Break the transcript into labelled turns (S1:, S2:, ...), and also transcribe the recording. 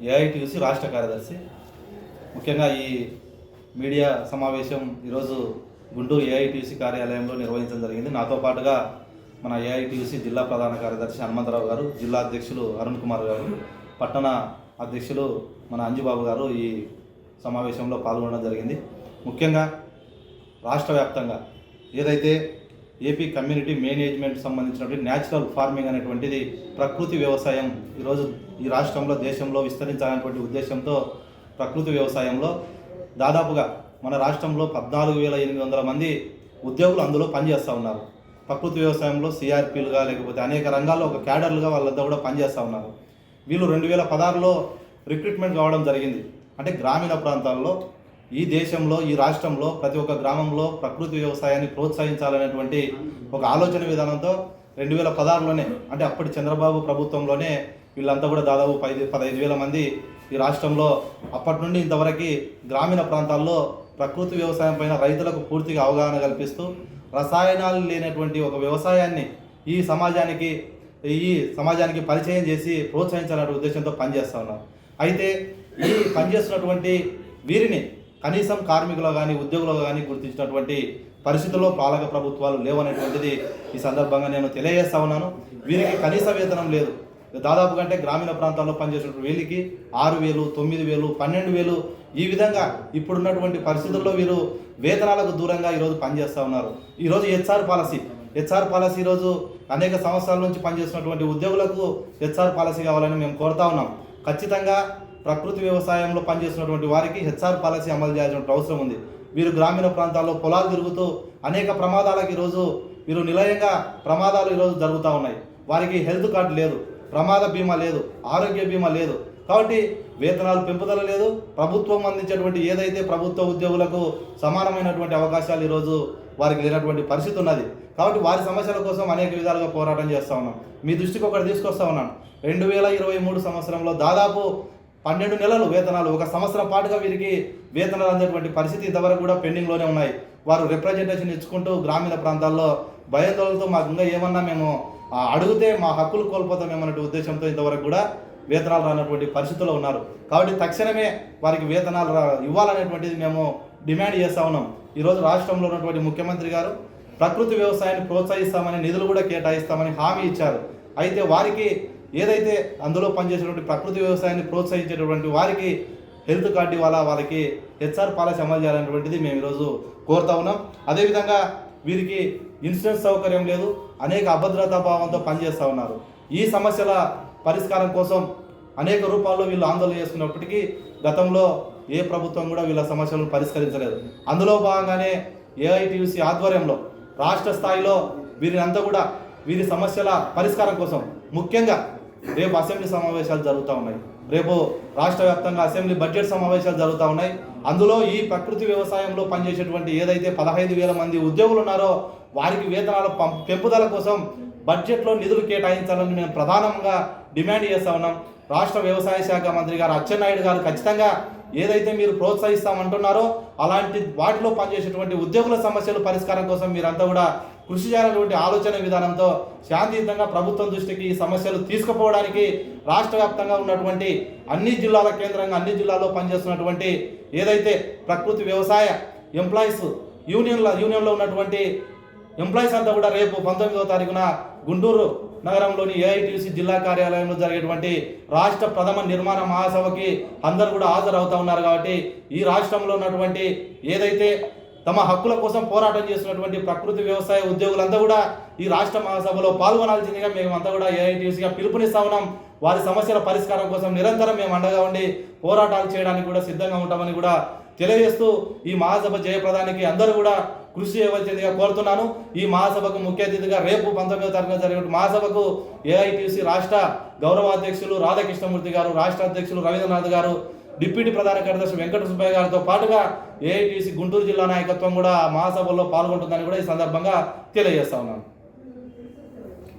S1: AITUC రాష్ట్ర కార్యదర్శి. ముఖ్యంగా ఈ మీడియా సమావేశం ఈరోజు గుంటూరు ఏఐటీయూసీ కార్యాలయంలో నిర్వహించడం జరిగింది. నాతో పాటుగా మన ఏఐటీయూసీ జిల్లా ప్రధాన కార్యదర్శి హనుమంతరావు గారు, జిల్లా అధ్యక్షులు అరుణ్ కుమార్ గారు, పట్టణ అధ్యక్షులు మన అంజుబాబు గారు ఈ సమావేశంలో పాల్గొనడం జరిగింది. ముఖ్యంగా రాష్ట్ర వ్యాప్తంగా ఏదైతే ఏపీ కమ్యూనిటీ మేనేజ్మెంట్ సంబంధించినటువంటి న్యాచురల్ ఫార్మింగ్ అనేటువంటిది ప్రకృతి వ్యవసాయం ఈరోజు ఈ రాష్ట్రంలో దేశంలో విస్తరించాలనేటువంటి ఉద్దేశంతో ప్రకృతి వ్యవసాయంలో దాదాపుగా మన రాష్ట్రంలో 14,800 మంది ఉద్యోగులు అందులో పనిచేస్తూ ఉన్నారు. ప్రకృతి వ్యవసాయంలో సిఆర్పీలుగా లేకపోతే అనేక రంగాల్లో ఒక క్యాడర్లుగా వాళ్ళంతా కూడా పనిచేస్తూ ఉన్నారు. వీళ్ళు 2016లో రిక్రూట్మెంట్ కావడం జరిగింది. అంటే గ్రామీణ ప్రాంతాల్లో ఈ దేశంలో ఈ రాష్ట్రంలో ప్రతి ఒక్క గ్రామంలో ప్రకృతి వ్యవసాయాన్ని ప్రోత్సహించాలనేటువంటి ఒక ఆలోచన విధానంతో 2016లోనే అంటే అప్పటి చంద్రబాబు ప్రభుత్వంలోనే వీళ్ళంతా కూడా దాదాపు 15,000 మంది ఈ రాష్ట్రంలో అప్పటి నుండి ఇంతవరకు గ్రామీణ ప్రాంతాల్లో ప్రకృతి వ్యవసాయం పైన రైతులకు పూర్తిగా అవగాహన కల్పిస్తూ రసాయనాలు లేనటువంటి ఒక వ్యవసాయాన్ని ఈ సమాజానికి పరిచయం చేసి ప్రోత్సహించాలనే ఉద్దేశంతో పనిచేస్తూ ఉన్నారు. అయితే ఈ పనిచేస్తున్నటువంటి వీరిని కనీసం కార్మికులు కానీ ఉద్యోగులు కానీ గుర్తించినటువంటి పరిస్థితుల్లో పాలక ప్రభుత్వాలు లేవనేటువంటిది ఈ సందర్భంగా నేను తెలియజేస్తా ఉన్నాను. వీరికి కనీస వేతనం లేదు. దాదాపు కంటే గ్రామీణ ప్రాంతాల్లో పనిచేసినటువంటి వీళ్ళకి 6,000, 9,000, 12,000 ఈ విధంగా ఇప్పుడున్నటువంటి పరిస్థితుల్లో వీరు వేతనాలకు దూరంగా ఈరోజు పనిచేస్తూ ఉన్నారు. ఈరోజు హెచ్ఆర్ పాలసీ ఈరోజు అనేక సంవత్సరాల నుంచి పనిచేస్తున్నటువంటి ఉద్యోగులకు హెచ్ఆర్ పాలసీ కావాలని మేము కోరుతా ఉన్నాం. ఖచ్చితంగా ప్రకృతి వ్యవసాయంలో పనిచేస్తున్నటువంటి వారికి హెచ్ఆర్ పాలసీ అమలు చేయాల్సిన అవసరం ఉంది. వీరు గ్రామీణ ప్రాంతాల్లో పొలాలు తిరుగుతూ అనేక ప్రమాదాలకు ఈరోజు వీరు నిలయంగా ప్రమాదాలు ఈరోజు జరుగుతూ ఉన్నాయి. వారికి హెల్త్ కార్డు లేదు, ప్రమాద బీమా లేదు, ఆరోగ్య బీమా లేదు. కాబట్టి వేతనాలు పెంపుదల లేదు. ప్రభుత్వం అందించేటువంటి ఏదైతే ప్రభుత్వ ఉద్యోగులకు సమానమైనటువంటి అవకాశాలు ఈరోజు వారికి లేనటువంటి పరిస్థితి ఉన్నది. కాబట్టి వారి సమస్యల కోసం అనేక విధాలుగా పోరాటం చేస్తూ ఉన్నాం. మీ దృష్టికి ఒకటి తీసుకొస్తా ఉన్నాను. 2023 సంవత్సరంలో దాదాపు 12 నెలలు వేతనాలు, ఒక సంవత్సరం పాటుగా వీరికి వేతనాలు అందేటువంటి పరిస్థితి ఇంతవరకు కూడా పెండింగ్లోనే ఉన్నాయి. వారు రిప్రజెంటేషన్ ఇచ్చుకుంటూ గ్రామీణ ప్రాంతాల్లో భయాందోళనతో మాకు ఇంకా ఏమన్నా మేము అడిగితే మా హక్కులు కోల్పోతామేమన్నటువంటి ఉద్దేశంతో ఇంతవరకు కూడా వేతనాలు రానటువంటి పరిస్థితుల్లో ఉన్నారు. కాబట్టి తక్షణమే వారికి వేతనాలు ఇవ్వాలనేటువంటిది మేము డిమాండ్ చేస్తూ ఉన్నాం. ఈరోజు రాష్ట్రంలో ఉన్నటువంటి ముఖ్యమంత్రి గారు ప్రకృతి వ్యవసాయాన్ని ప్రోత్సహిస్తామని, నిధులు కూడా కేటాయిస్తామని హామీ ఇచ్చారు. అయితే వారికి ఏదైతే అందులో పనిచేసేటువంటి ప్రకృతి వ్యవసాయాన్ని ప్రోత్సహించేటువంటి వారికి హెల్త్ కార్డు ఇవ్వాలా, వాళ్ళకి హెచ్ఆర్ పాలసీ అమలు చేయాలనేటువంటిది మేము ఈరోజు కోరుతా ఉన్నాం. అదేవిధంగా వీరికి ఇన్సూరెన్స్ సౌకర్యం లేదు, అనేక అభద్రతా భావంతో పనిచేస్తూ ఉన్నారు. ఈ సమస్యల పరిష్కారం కోసం అనేక రూపాల్లో వీళ్ళు ఆందోళన చేసుకున్నప్పటికీ గతంలో ఏ ప్రభుత్వం కూడా వీళ్ళ సమస్యలను పరిష్కరించలేదు. అందులో భాగంగానే ఏఐటీయూసీ ఆధ్వర్యంలో రాష్ట్ర స్థాయిలో వీరినంతా కూడా వీరి సమస్యల పరిష్కారం కోసం ముఖ్యంగా రేపు అసెంబ్లీ సమావేశాలు జరుగుతూ ఉన్నాయి. రేపు రాష్ట్ర వ్యాప్తంగా అసెంబ్లీ బడ్జెట్ సమావేశాలు జరుగుతూ ఉన్నాయి. అందులో ఈ ప్రకృతి వ్యవసాయంలో పనిచేసేటువంటి ఏదైతే 15,000 మంది ఉద్యోగులు ఉన్నారో వారికి వేతనాల పెంపుదల కోసం బడ్జెట్లో నిధులు కేటాయించాలని మేము ప్రధానంగా డిమాండ్ చేస్తూ ఉన్నాం. రాష్ట్ర వ్యవసాయ శాఖ మంత్రి గారు అచ్చెన్నాయుడు గారు ఖచ్చితంగా ఏదైతే మీరు ప్రోత్సహిస్తామంటున్నారో అలాంటి వాటిలో పనిచేసేటువంటి ఉద్యోగుల సమస్యల పరిష్కారం కోసం మీరంతా కూడా కృషి చేయాలనేటువంటి ఆలోచన విధానంతో శాంతియుతంగా ప్రభుత్వం దృష్టికి ఈ సమస్యలు తీసుకుపోవడానికి రాష్ట్ర వ్యాప్తంగా ఉన్నటువంటి అన్ని జిల్లాల కేంద్రంగా అన్ని జిల్లాల్లో పనిచేస్తున్నటువంటి ఏదైతే ప్రకృతి వ్యవసాయ ఎంప్లాయీస్ యూనియన్లో ఉన్నటువంటి ఎంప్లాయీస్ అంతా కూడా రేపు 19వ తారీఖున గుంటూరు నగరంలోని ఏఐటీయూసీ జిల్లా కార్యాలయంలో జరిగేటువంటి రాష్ట్ర ప్రథమ నిర్మాణ మహాసభకి అందరూ కూడా హాజరవుతూ ఉన్నారు. కాబట్టి ఈ రాష్ట్రంలో ఉన్నటువంటి ఏదైతే తమ హక్కుల కోసం పోరాటం చేస్తున్నటువంటి ప్రకృతి వ్యవసాయ ఉద్యోగులంతా కూడా ఈ రాష్ట్ర మహాసభలో పాల్గొనాల్సిందిగా మేమంతా కూడా ఏఐటీయూసీగా పిలుపునిస్తా ఉన్నాం. వారి సమస్యల పరిష్కారం కోసం నిరంతరం మేము అండగా ఉండి పోరాటాలు చేయడానికి కూడా సిద్ధంగా ఉంటామని కూడా తెలియజేస్తూ ఈ మహాసభ జయప్రదానికి అందరూ కూడా కృషి చేయవలసిందిగా కోరుతున్నాను. ఈ మహాసభకు ముఖ్య అతిథిగా రేపు 19వ తారీఖున జరిగే మహాసభకు ఏఐటీయూసీ రాష్ట్ర గౌరవ అధ్యక్షులు రాధాకృష్ణమూర్తి గారు, రాష్ట్ర అధ్యక్షులు రవీంద్రనాథ్ గారు, డిప్యూటీ ప్రధాన కార్యదర్శి వెంకట సుబ్బయ్య గారితో పాటుగా ఏఐటీయూసీ గుంటూరు జిల్లా నాయకత్వం కూడా మహాసభలో పాల్గొంటుందని కూడా ఈ సందర్భంగా తెలియజేస్తా ఉన్నాను.